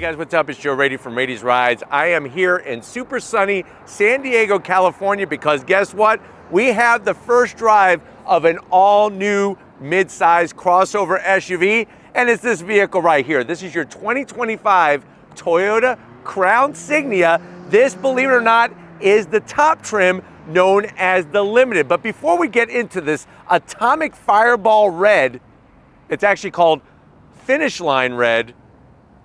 guys, what's up? It's Joe Rady from Rady's Rides. I am here in super sunny San Diego, California, because guess what? We have the first drive of an all-new mid-size crossover SUV, and it's this vehicle right here. This is your 2025 Toyota Crown Signia. This, believe it or not, is the top trim known as the Limited. But before we get into this atomic fireball red, it's actually called Finish Line Red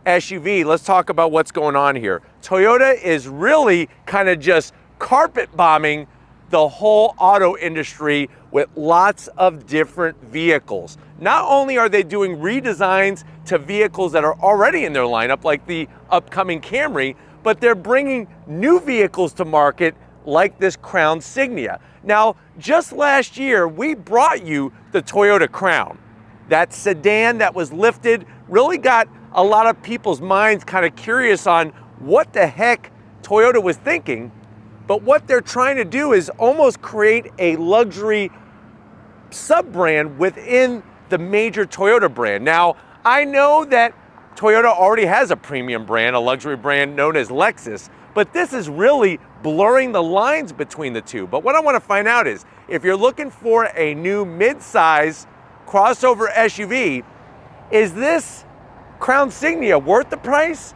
SUV, let's talk about what's going on here. Toyota is really kind of just carpet bombing the whole auto industry with lots of different vehicles. Not only are they doing redesigns to vehicles that are already in their lineup, like the upcoming Camry, but they're bringing new vehicles to market like this Crown Signia. Now, just last year, we brought you the Toyota Crown. That sedan that was lifted really got a lot of people's minds kind of curious on what the heck Toyota was thinking. But what they're trying to do is almost create a luxury sub-brand within the major Toyota brand. Now, I know that Toyota already has a premium brand, a luxury brand known as Lexus, but this is really blurring the lines between the two. But what I want to find out is, if you're looking for a new mid-size crossover SUV, is this Crown Signia worth the price?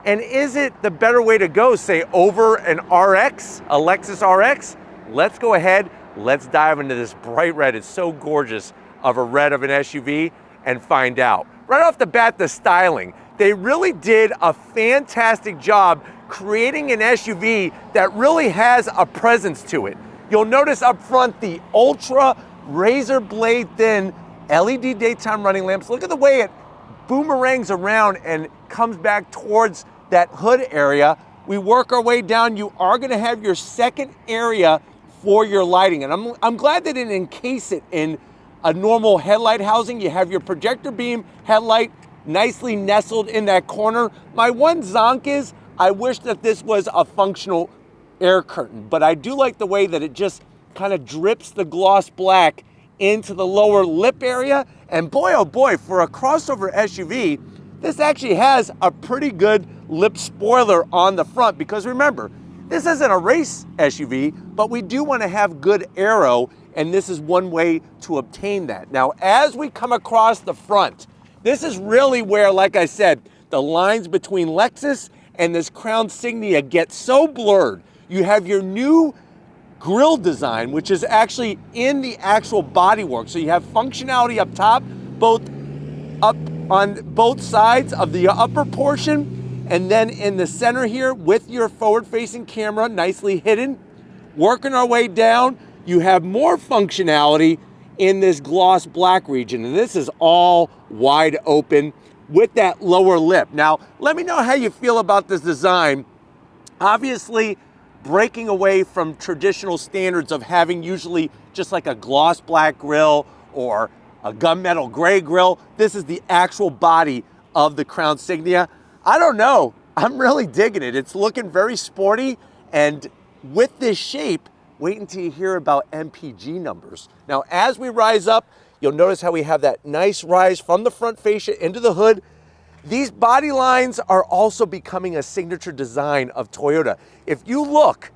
And is it the better way to go, say over an RX, a Lexus RX? Let's go ahead, let's dive into this bright red. It's so gorgeous of a red of an SUV and find out. Right off the bat, the styling. They really did a fantastic job creating an SUV that really has a presence to it. You'll notice up front the ultra razor blade thin LED daytime running lamps. Look at the way it boomerangs around and comes back towards that hood area. We work our way down. You are going to have your second area for your lighting, and I'm glad they didn't encase it in a normal headlight housing. You have your projector beam headlight nicely nestled in that corner. My one zonk is I wish that this was a functional air curtain, but I do like the way that it just kind of drips the gloss black into the lower lip area. And boy, oh boy, for a crossover SUV, this actually has a pretty good lip spoiler on the front, because remember, this isn't a race SUV, but we do want to have good aero, and this is one way to obtain that. Now, as we come across the front, this is really where, like I said, the lines between Lexus and this Crown Signia get so blurred. You have your new grille design, which is actually in the actual bodywork. So you have functionality up top, both up on both sides of the upper portion, and then in the center here with your forward-facing camera nicely hidden. Working our way down, you have more functionality in this gloss black region, and this is all wide open with that lower lip. Now, let me know how you feel about this design. Obviously, breaking away from traditional standards of having usually just like a gloss black grille or a gunmetal gray grille. This is the actual body of the Crown Signia. I don't know, I'm really digging it. It's looking very sporty, and with this shape, wait until you hear about MPG numbers. Now, as we rise up, you'll notice how we have that nice rise from the front fascia into the hood. These body lines are also becoming a signature design of Toyota. If you look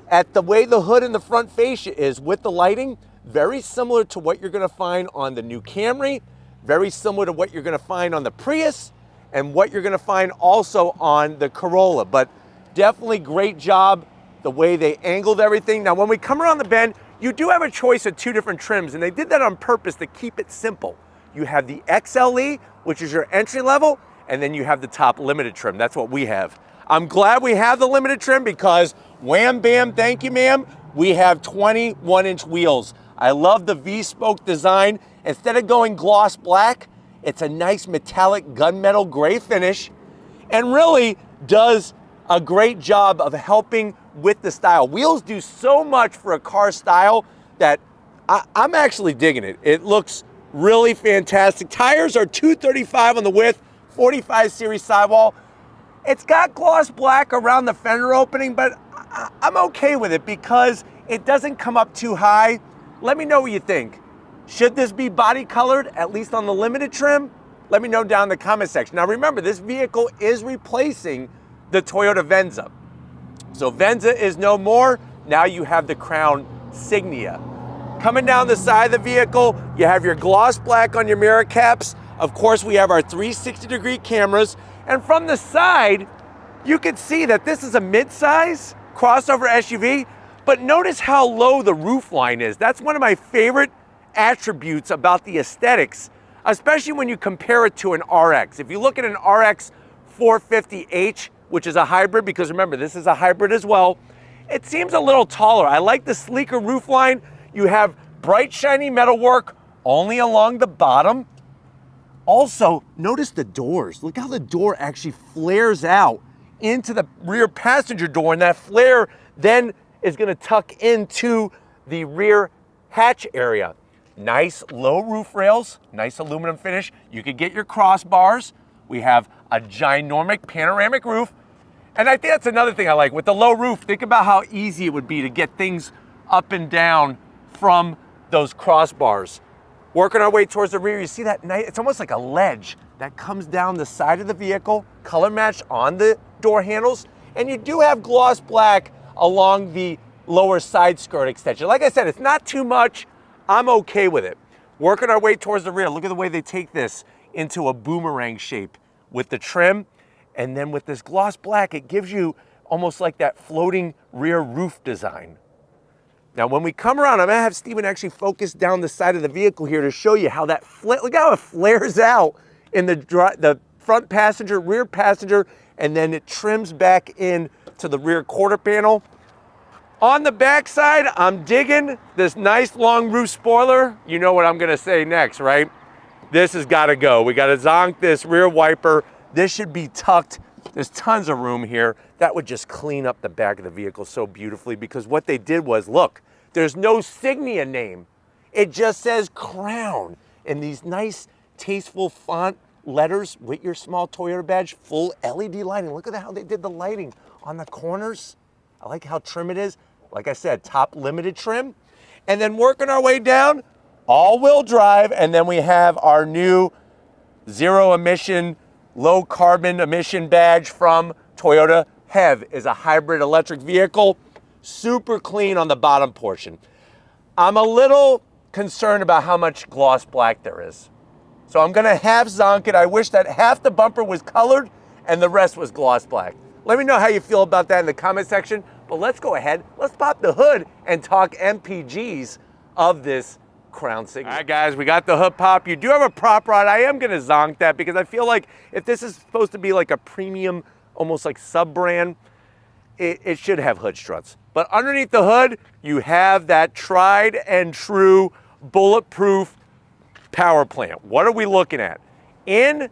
at the way the hood and the front fascia is with the lighting, very similar to what you're gonna find on the new Camry, very similar to what you're gonna find on the Prius, and what you're gonna find also on the Corolla. But definitely great job the way they angled everything. Now, when we come around the bend, you do have a choice of two different trims, and they did that on purpose to keep it simple. You have the XLE, which is your entry level, and then you have the top Limited trim. That's what we have. I'm glad we have the Limited trim, because wham bam, thank you ma'am, we have 21-inch wheels. I love the V-spoke design. Instead of going gloss black, it's a nice metallic gunmetal gray finish, and really does a great job of helping with the style. Wheels do so much for a car style that I'm actually digging it. It looks really fantastic. Tires are 235 on the width, 45 series sidewall. It's got gloss black around the fender opening, but I'm okay with it because it doesn't come up too high. Let me know what you think. Should this be body colored, at least on the Limited trim? Let me know down in the comment section. Now remember, this vehicle is replacing the Toyota Venza. So Venza is no more. Now you have the Crown Signia. Coming down the side of the vehicle, you have your gloss black on your mirror caps. Of course, we have our 360-degree cameras. And from the side, you can see that this is a mid-size crossover SUV, but notice how low the roof line is. That's one of my favorite attributes about the aesthetics, especially when you compare it to an RX. If you look at an RX 450h, which is a hybrid, because remember, this is a hybrid as well, it seems a little taller. I like the sleeker roof line. You have bright, shiny metalwork only along the bottom. Also, notice the doors. Look how the door actually flares out into the rear passenger door, and that flare then is gonna tuck into the rear hatch area. Nice low roof rails, nice aluminum finish. You could get your crossbars. We have a ginormic panoramic roof. And I think that's another thing I like. With the low roof, think about how easy it would be to get things up and down from those crossbars. Working our way towards the rear, you see that nice, it's almost like a ledge that comes down the side of the vehicle, color matched on the door handles. And you do have gloss black along the lower side skirt extension. Like I said, it's not too much. I'm okay with it. Working our way towards the rear, look at the way they take this into a boomerang shape with the trim. And then with this gloss black, it gives you almost like that floating rear roof design. Now, when we come around, I'm gonna have Steven actually focus down the side of the vehicle here to show you how that, look how it flares out in the front passenger, rear passenger, and then it trims back in to the rear quarter panel. On the back side, I'm digging this nice long roof spoiler. You know what I'm gonna say next, right? This has gotta go. We gotta zonk this rear wiper. This should be tucked. There's tons of room here. That would just clean up the back of the vehicle so beautifully, because what they did was, look, there's no Signia name. It just says Crown in these nice, tasteful font letters with your small Toyota badge, full LED lighting. Look at how they did the lighting on the corners. I like how trim it is. Like I said, top limited trim. And then working our way down, all-wheel drive, and then we have our new zero emission, low carbon emission badge from Toyota. HEV is a hybrid electric vehicle. Super clean on the bottom portion. I'm a little concerned about how much gloss black there is. So I'm gonna half zonk it. I wish that half the bumper was colored and the rest was gloss black. Let me know how you feel about that in the comment section, but let's go ahead, let's pop the hood and talk MPGs of this Crown Signia. All right, guys, we got the hood pop. You do have a prop rod. I am gonna zonk that because I feel like if this is supposed to be like a premium, almost like sub-brand, it should have hood struts. But underneath the hood, you have that tried and true bulletproof power plant. What are we looking at? In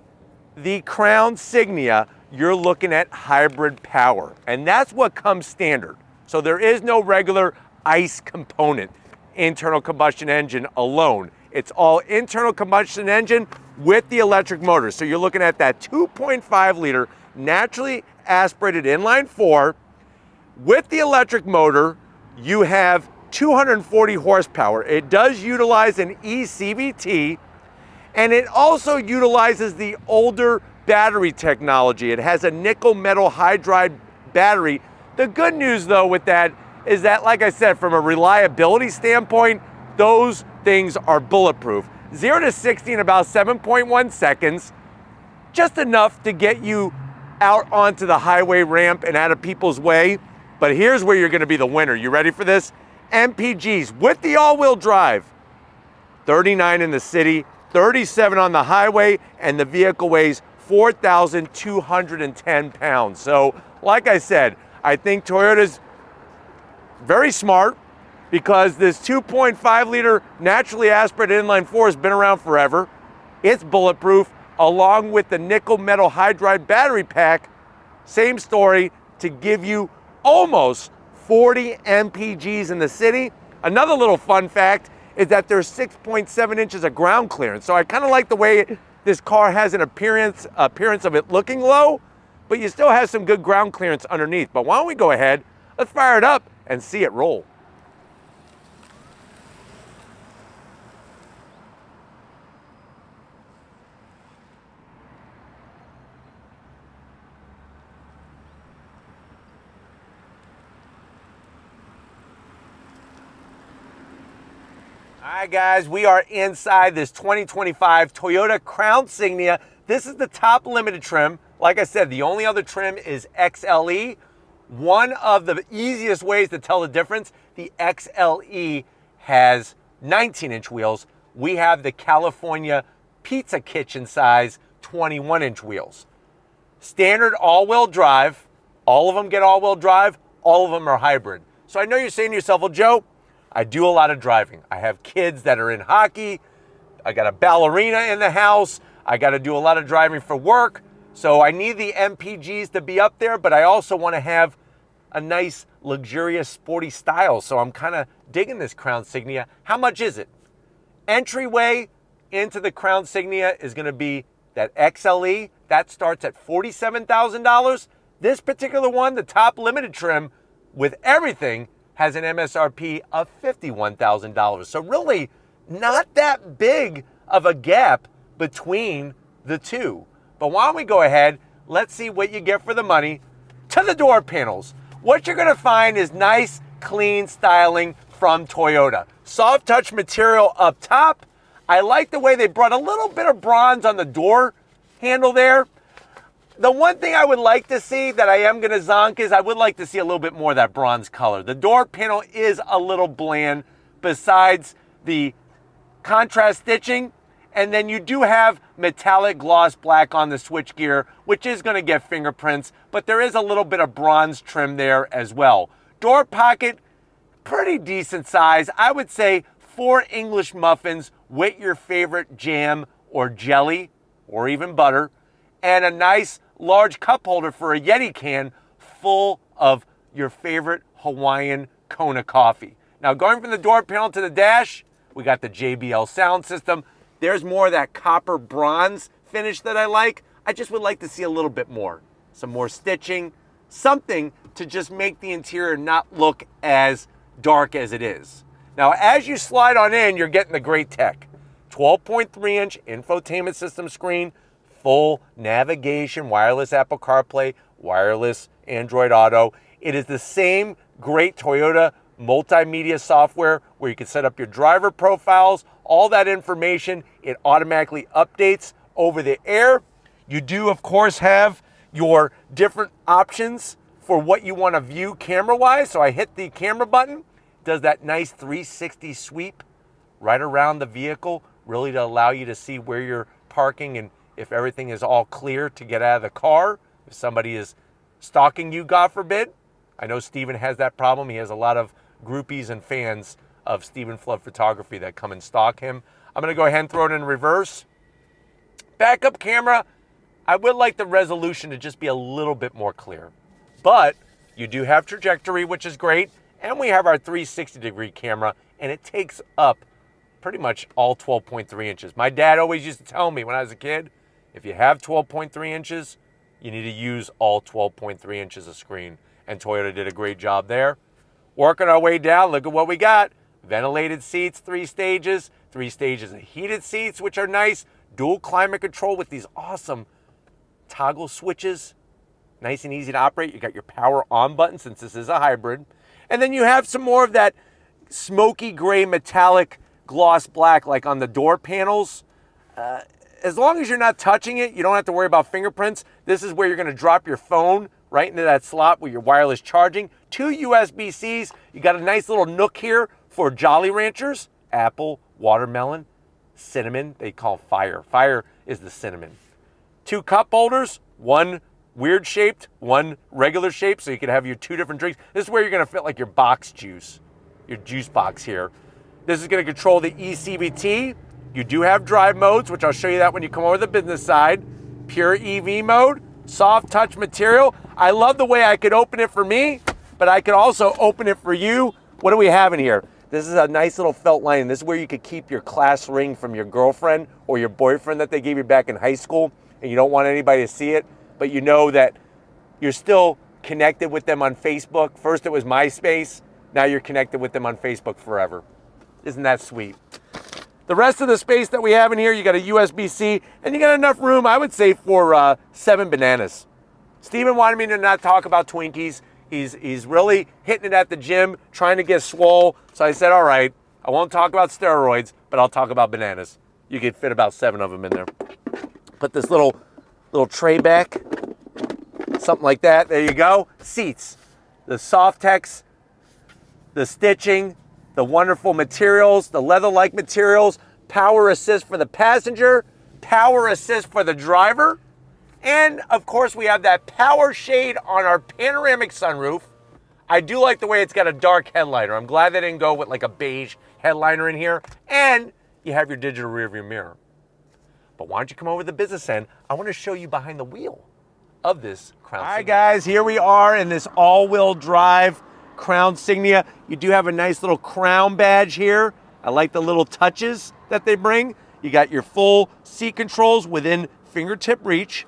the Crown Signia, you're looking at hybrid power, and that's what comes standard. So there is no regular ICE component, internal combustion engine alone. It's all internal combustion engine with the electric motor. So you're looking at that 2.5 liter naturally aspirated inline four. With the electric motor, you have 240 horsepower. It does utilize an eCVT, and it also utilizes the older battery technology. It has a nickel metal hydride battery. The good news though with that is that, like I said, from a reliability standpoint, those things are bulletproof. 0 to 60 in about 7.1 seconds, just enough to get you out onto the highway ramp and out of people's way. But here's where you're gonna be the winner. You ready for this? MPGs with the all-wheel drive. 39 in the city, 37 on the highway, and the vehicle weighs 4,210 pounds. So, like I said, I think Toyota's very smart because this 2.5 liter naturally aspirated inline four has been around forever. It's bulletproof, along with the nickel metal hydride battery pack. Same story, to give you almost 40 MPGs in the city. Another little fun fact is that there's 6.7 inches of ground clearance. So I kind of like the way this car has an appearance of it looking low, but you still have some good ground clearance underneath. But why don't we go ahead, let's fire it up and see it roll. All right, guys, we are inside this 2025 Toyota Crown Signia. This is the top limited trim. Like I said, the only other trim is XLE. One of the easiest ways to tell the difference, the XLE has 19-inch wheels. We have the California pizza kitchen size 21-inch wheels. Standard all-wheel drive. All of them get all-wheel drive. All of them are hybrid. So I know you're saying to yourself, well, Joe, I do a lot of driving. I have kids that are in hockey. I got a ballerina in the house. I got to do a lot of driving for work. So I need the MPGs to be up there, but I also want to have a nice, luxurious, sporty style. So I'm kind of digging this Crown Signia. How much is it? Entryway into the Crown Signia is going to be that XLE. That starts at $47,000. This particular one, the top limited trim with everything, has an MSRP of $51,000. So really not that big of a gap between the two. But why don't we go ahead, let's see what you get for the money. To the door panels. What you're gonna find is nice, clean styling from Toyota. Soft touch material up top. I like the way they brought a little bit of bronze on the door handle there. The one thing I would like to see that I am going to zonk is I would like to see a little bit more of that bronze color. The door panel is a little bland besides the contrast stitching. And then you do have metallic gloss black on the switchgear, which is going to get fingerprints, but there is a little bit of bronze trim there as well. Door pocket, pretty decent size. I would say 4 English muffins with your favorite jam or jelly or even butter, and a nice large cup holder for a Yeti can full of your favorite Hawaiian Kona coffee. Now going from the door panel to the dash, we got the JBL sound system. There's more of that copper bronze finish that I like. I just would like to see a little bit more. Some more stitching, something to just make the interior not look as dark as it is. Now as you slide on in, you're getting the great tech. 12.3-inch infotainment system screen, full navigation, wireless Apple CarPlay, wireless Android Auto. It is the same great Toyota multimedia software where you can set up your driver profiles, all that information. It automatically updates over the air. You do, of course, have your different options for what you want to view camera-wise. So I hit the camera button, does that nice 360 sweep right around the vehicle, really to allow you to see where you're parking and if everything is all clear to get out of the car, if somebody is stalking you, God forbid. I know Steven has that problem. He has a lot of groupies and fans of Steven Flood Photography that come and stalk him. I'm gonna go ahead and throw it in reverse. Backup camera, I would like the resolution to just be a little bit more clear. But you do have trajectory, which is great. And we have our 360-degree camera, and it takes up pretty much all 12.3 inches. My dad always used to tell me when I was a kid, if you have 12.3 inches, you need to use all 12.3 inches of screen. And Toyota did a great job there. Working our way down, look at what we got. Ventilated seats, 3 stages. 3 stages of heated seats, which are nice. Dual climate control with these awesome toggle switches. Nice and easy to operate. You got your power on button since this is a hybrid. And then you have some more of that smoky gray metallic gloss black like on the door panels. As long as you're not touching it, you don't have to worry about fingerprints. This is where you're gonna drop your phone right into that slot with your wireless charging. 2 USB-Cs. You got a nice little nook here for Jolly Ranchers. Apple, watermelon, cinnamon. They call fire. Fire is the cinnamon. 2 cup holders, one weird shaped, one regular shaped, so you can have your 2 different drinks. This is where you're gonna fit like your box juice, your juice box here. This is gonna control the eCVT. You do have drive modes, which I'll show you that when you come over the business side. Pure EV mode, soft touch material. I love the way I could open it for me, but I could also open it for you. What do we have in here? This is a nice little felt lining. This is where you could keep your class ring from your girlfriend or your boyfriend that they gave you back in high school, and you don't want anybody to see it, but you know that you're still connected with them on Facebook. First it was MySpace, now you're connected with them on Facebook forever. Isn't that sweet? The rest of the space that we have in here, you got a USB-C, and you got enough room, I would say, for 7 bananas. Steven wanted me to not talk about Twinkies. He's really hitting it at the gym, trying to get swole. So I said, all right, I won't talk about steroids, but I'll talk about bananas. You could fit about 7 of them in there. Put this little tray back, something like that. There you go. Seats, the Softex, the stitching, the wonderful materials, the leather-like materials, power assist for the passenger, power assist for the driver, and of course we have that power shade on our panoramic sunroof. I do like the way it's got a dark headliner. I'm glad they didn't go with like a beige headliner in here. And you have your digital rearview mirror. But why don't you come over to the business end? I want to show you behind the wheel of this Crown Signia. All right, guys, here we are in this all-wheel drive Crown Signia. You do have a nice little crown badge here. I like the little touches that they bring. You got your full seat controls within fingertip reach.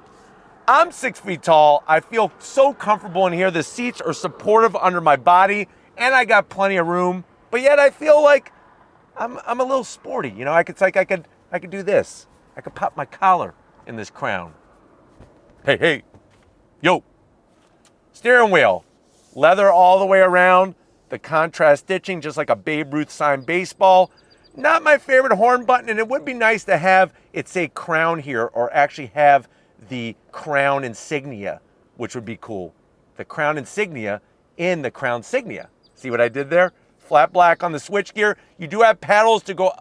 I'm 6 feet tall. I feel so comfortable in here. The seats are supportive under my body, and I got plenty of room. But yet I feel like I'm a little sporty. You know, I could do this. I could pop my collar in this Crown. Hey, yo. Steering wheel, leather all the way around. The contrast stitching, just like a Babe Ruth signed baseball. Not my favorite horn button, and it would be nice to have it say Crown here, or actually have the Crown Insignia, which would be cool. The Crown Insignia in the Crown Signia. See what I did there? Flat black on the switchgear. You do have paddles to go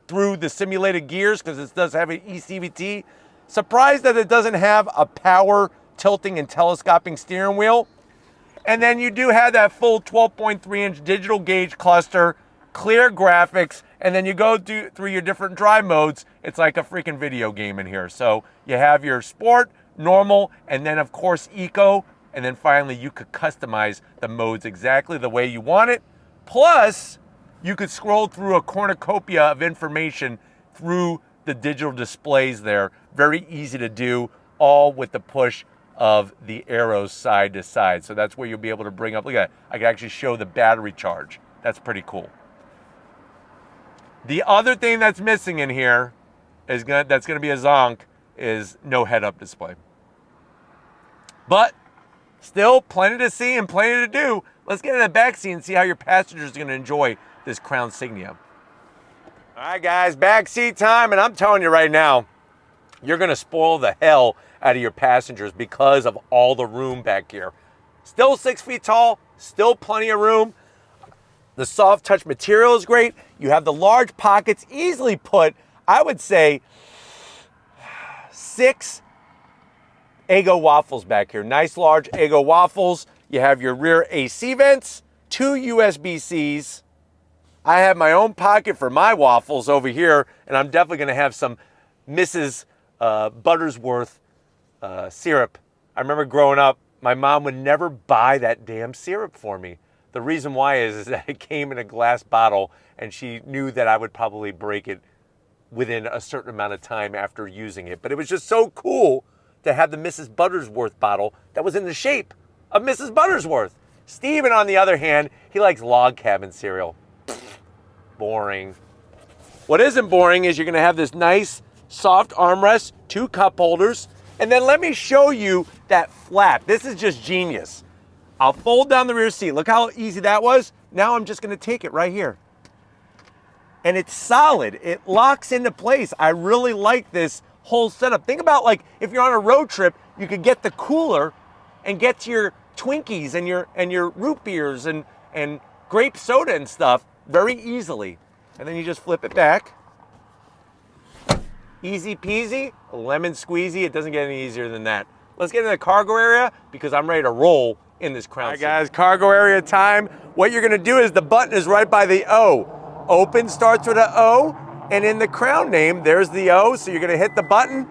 through the simulated gears because it does have an ECVT. Surprised that it doesn't have a power tilting and telescoping steering wheel. And then you do have that full 12.3-inch digital gauge cluster, clear graphics, and then you go through your different drive modes. It's like a freaking video game in here. So you have your sport, normal, and then of course eco, and then finally you could customize the modes exactly the way you want it. Plus, you could scroll through a cornucopia of information through the digital displays there. Very easy to do, all with the push of the arrows side to side. So that's where you'll be able to bring up, look at that, I can actually show the battery charge. That's pretty cool. The other thing that's missing in here that's gonna be a zonk is no head-up display. But still plenty to see and plenty to do. Let's get in the back seat and see how your passengers are gonna enjoy this Crown Signia. All right, guys, back seat time, and I'm telling you right now, you're gonna spoil the hell out of your passengers because of all the room back here. Still 6 feet tall, still plenty of room. The soft touch material is great. You have the large pockets, easily put, I would say, 6 Eggo waffles back here. Nice large Eggo waffles. You have your rear AC vents, 2 USB-Cs. I have my own pocket for my waffles over here, and I'm definitely gonna have some Mrs. Buttersworth syrup. I remember growing up, my mom would never buy that damn syrup for me. The reason why is that it came in a glass bottle, and she knew that I would probably break it within a certain amount of time after using it. But it was just so cool to have the Mrs. Buttersworth bottle that was in the shape of Mrs. Buttersworth. Steven, on the other hand, he likes log cabin cereal. Boring. What isn't boring is you're gonna have this nice soft armrest, 2 cup holders, and then let me show you that flap. This is just genius. I'll fold down the rear seat. Look how easy that was. Now I'm just gonna take it right here. And it's solid, it locks into place. I really like this whole setup. Think about, like, if you're on a road trip, you could get the cooler and get to your Twinkies and your root beers and grape soda and stuff very easily. And then you just flip it back. Easy peasy, lemon squeezy. It doesn't get any easier than that. Let's get into the cargo area because I'm ready to roll in this Crown. All right, guys, cargo area time. What you're gonna do is the button is right by the O. Open starts with an O, and in the Crown name, there's the O, so you're gonna hit the button.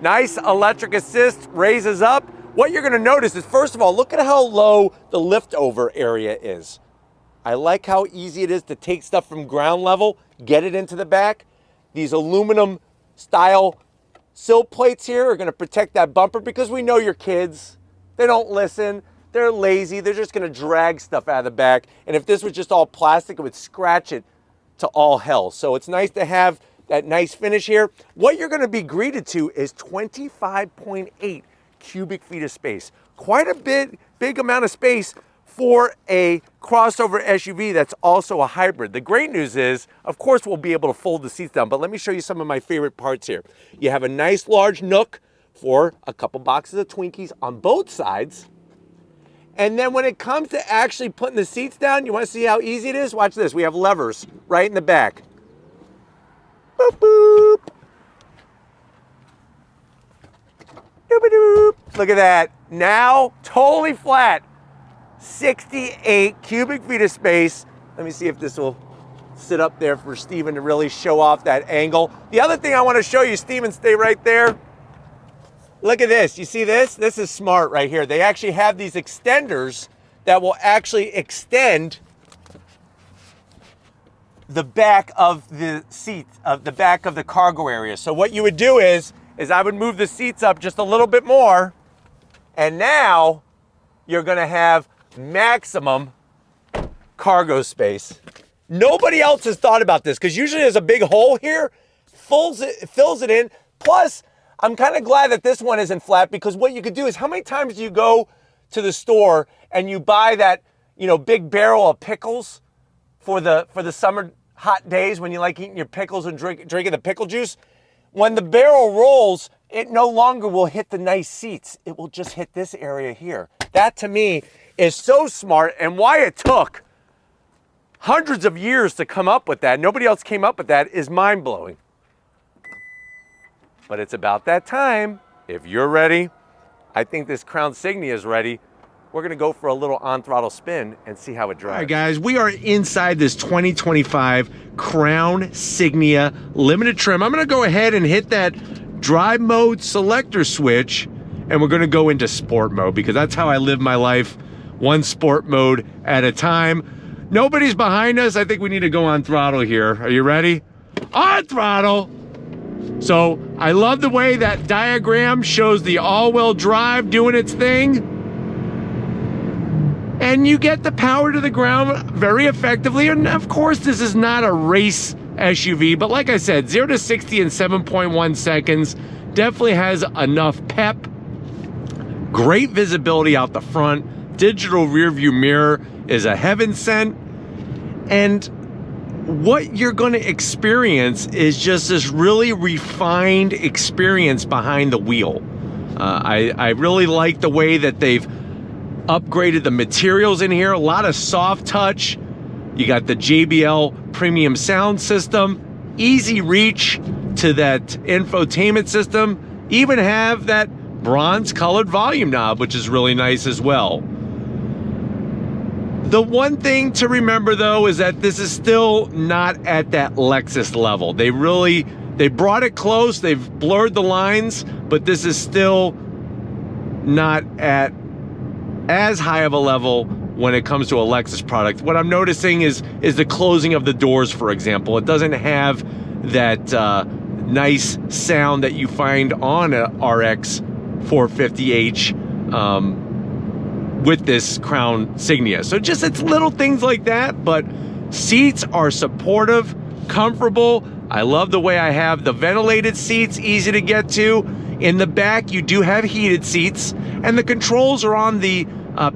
Nice electric assist, raises up. What you're gonna notice is, first of all, look at how low the liftover area is. I like how easy it is to take stuff from ground level, get it into the back. These aluminum style sill plates here are gonna protect that bumper because we know your kids, they don't listen, they're lazy, they're just gonna drag stuff out of the back. And if this was just all plastic, it would scratch it to all hell. So it's nice to have that nice finish here. What you're gonna be greeted to is 25.8 cubic feet of space. Quite a big amount of space for a crossover SUV that's also a hybrid. The great news is, of course, we'll be able to fold the seats down, but let me show you some of my favorite parts here. You have a nice large nook for a couple boxes of Twinkies on both sides. And then when it comes to actually putting the seats down, you want to see how easy it is? Watch this. We have levers right in the back. Boop, boop. Doop-a-doop. Look at that. Now, totally flat. 68 cubic feet of space. Let me see if this will sit up there for Steven to really show off that angle. The other thing I want to show you, Steven, stay right there. Look at this. You see this? This is smart right here. They actually have these extenders that will actually extend the back of the seat, of the back of the cargo area. So what you would do is I would move the seats up just a little bit more, and now you're gonna have maximum cargo space. Nobody else has thought about this, because usually there's a big hole here, fills it in. Plus, I'm kind of glad that this one isn't flat, because what you could do is, how many times do you go to the store and you buy that, you know, big barrel of pickles for the summer hot days when you like eating your pickles and drinking the pickle juice? When the barrel rolls, it no longer will hit the nice seats. It will just hit this area here. That to me is so smart, and why it took hundreds of years to come up with that. Nobody else came up with that, is mind-blowing. But it's about that time. If you're ready, I think this Crown Signia is ready. We're gonna go for a little on-throttle spin and see how it drives. All right, guys, we are inside this 2025 Crown Signia limited trim. I'm gonna go ahead and hit that drive mode selector switch, and we're gonna go into sport mode, because that's how I live my life, one sport mode at a time. Nobody's behind us. I think we need to go on throttle here. Are you ready? On throttle. So I love the way that diagram shows the all-wheel drive doing its thing. And you get the power to the ground very effectively. And of course, this is not a race SUV, but like I said, 0 to 60 in 7.1 seconds. Definitely has enough pep. Great visibility out the front. Digital rear view mirror is a heaven sent. And what you're going to experience is just this really refined experience behind the wheel. I really like the way that they've upgraded the materials in here. A lot of soft touch. You got the JBL premium sound system, easy reach to that infotainment system. Even have that bronze colored volume knob, which is really nice as well. The one thing to remember though is that this is still not at that Lexus level. They brought it close, they've blurred the lines, but this is still not at as high of a level when it comes to a Lexus product. What I'm noticing is the closing of the doors, for example. It doesn't have that nice sound that you find on a RX 450h with this Crown Signia. So just, it's little things like that, but seats are supportive, comfortable. I love the way I have the ventilated seats, easy to get to. In the back, you do have heated seats, and the controls are on the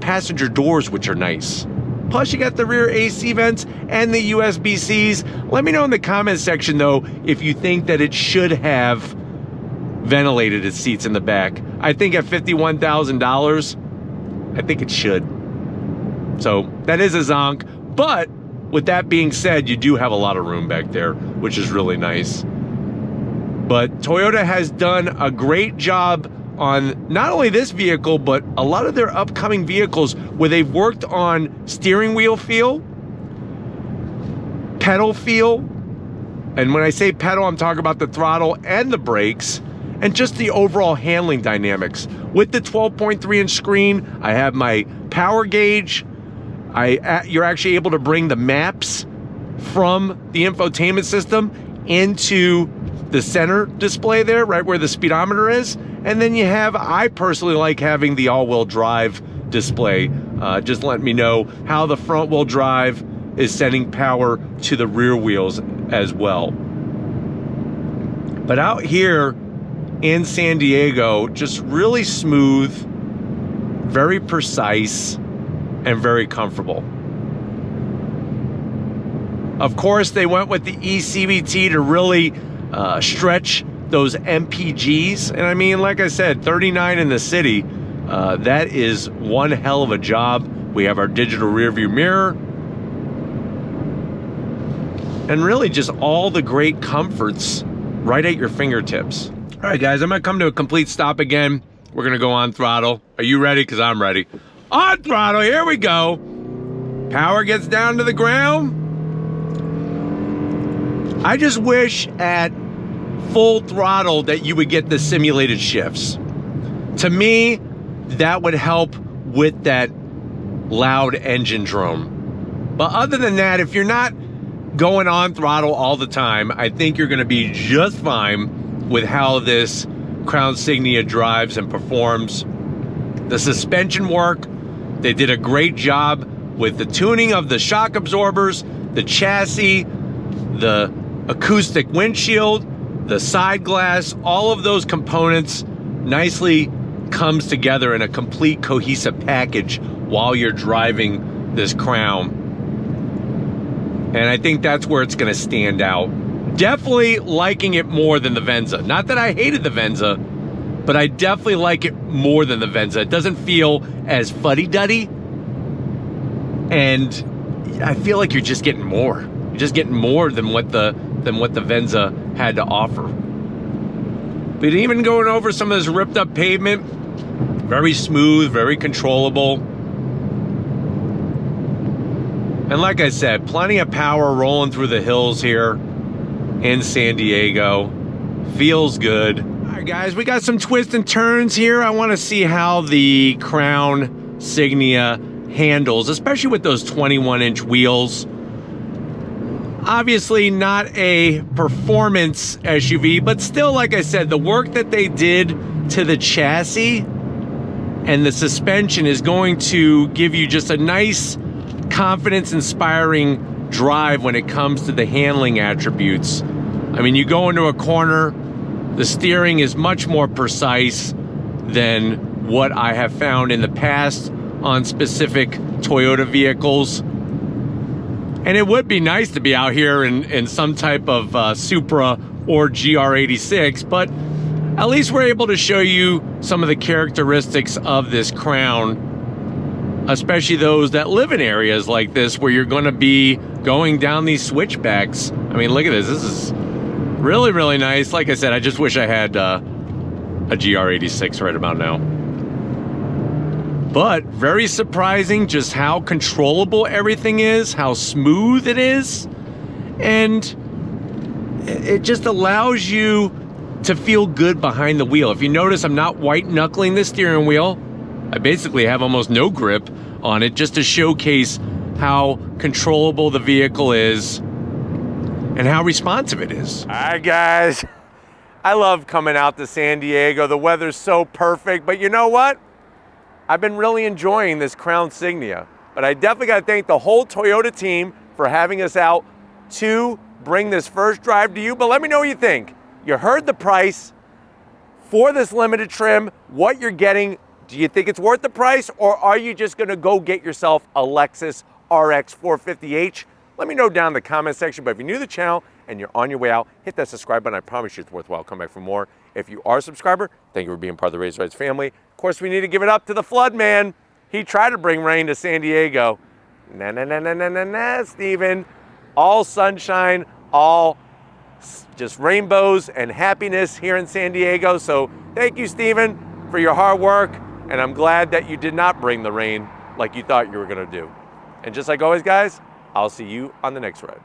passenger doors, which are nice. Plus, you got the rear AC vents and the USB-Cs. Let me know in the comments section, though, if you think that it should have ventilated its seats in the back. I think at $51,000, I think it should. So that is a zonk, but with that being said, you do have a lot of room back there, which is really nice. But Toyota has done a great job on not only this vehicle, but a lot of their upcoming vehicles where they've worked on steering wheel feel, pedal feel, and when I say pedal, I'm talking about the throttle and the brakes, and just the overall handling dynamics. With the 12.3-inch screen, I have my power gauge. You're actually able to bring the maps from the infotainment system into the center display there, right where the speedometer is. And then you have, I personally like having the all-wheel drive display. Just let me know how the front-wheel drive is sending power to the rear wheels as well. But out here in San Diego, just really smooth, very precise, and very comfortable. Of course, they went with the eCVT to really stretch those MPGs. And I mean, like I said, 39 in the city, that is one hell of a job. We have our digital rear view mirror. And really just all the great comforts right at your fingertips. All right, guys, I'm gonna come to a complete stop again. We're gonna go on throttle. Are you ready? Because I'm ready. On throttle, here we go. Power gets down to the ground. I just wish at full throttle that you would get the simulated shifts. To me, that would help with that loud engine drone. But other than that, if you're not going on throttle all the time, I think you're gonna be just fine with how this Crown Signia drives and performs. The suspension work, they did a great job with the tuning of the shock absorbers, the chassis, the acoustic windshield, the side glass, all of those components nicely comes together in a complete cohesive package while you're driving this Crown. And I think that's where it's gonna stand out. Definitely liking it more than the Venza. Not that I hated the Venza, but I definitely like it more than the Venza. It doesn't feel as fuddy-duddy, and I feel like you're just getting more. You're just getting more than what the Venza had to offer. But even going over some of this ripped up pavement, very smooth, very controllable. And like I said, plenty of power rolling through the hills here in San Diego. Feels good. All right, guys, we got some twists and turns here. I want to see how the Crown Signia handles, especially with those 21-inch wheels. Obviously not a performance SUV, but still, like I said, the work that they did to the chassis and the suspension is going to give you just a nice, confidence-inspiring drive when it comes to the handling attributes. I mean, you go into a corner, the steering is much more precise than what I have found in the past on specific Toyota vehicles. And it would be nice to be out here in some type of Supra or GR86, but at least we're able to show you some of the characteristics of this Crown, especially those that live in areas like this where you're going to be going down these switchbacks. I mean, look at this. This is really, really nice. Like I said, I just wish I had a GR86 right about now. But very surprising just how controllable everything is, how smooth it is. And it just allows you to feel good behind the wheel. If you notice, I'm not white knuckling the steering wheel. I basically have almost no grip on it just to showcase how controllable the vehicle is and how responsive it is. All right, guys. I love coming out to San Diego. The weather's so perfect, but you know what? I've been really enjoying this Crown Signia, but I definitely got to thank the whole Toyota team for having us out to bring this first drive to you. But let me know what you think. You heard the price for this limited trim, what you're getting. Do you think it's worth the price, or are you just going to go get yourself a Lexus RX 450h? Let me know down in the comment section. But if you're new to the channel and you're on your way out, hit that subscribe button. I promise you it's worthwhile. Come back for more. If you are a subscriber, thank you for being part of the Race Rides family. Of course, we need to give it up to the flood man. He tried to bring rain to San Diego. Nah, Steven. All sunshine, all just rainbows and happiness here in San Diego. So thank you, Steven, for your hard work. And I'm glad that you did not bring the rain like you thought you were going to do. And just like always, guys, I'll see you on the next ride.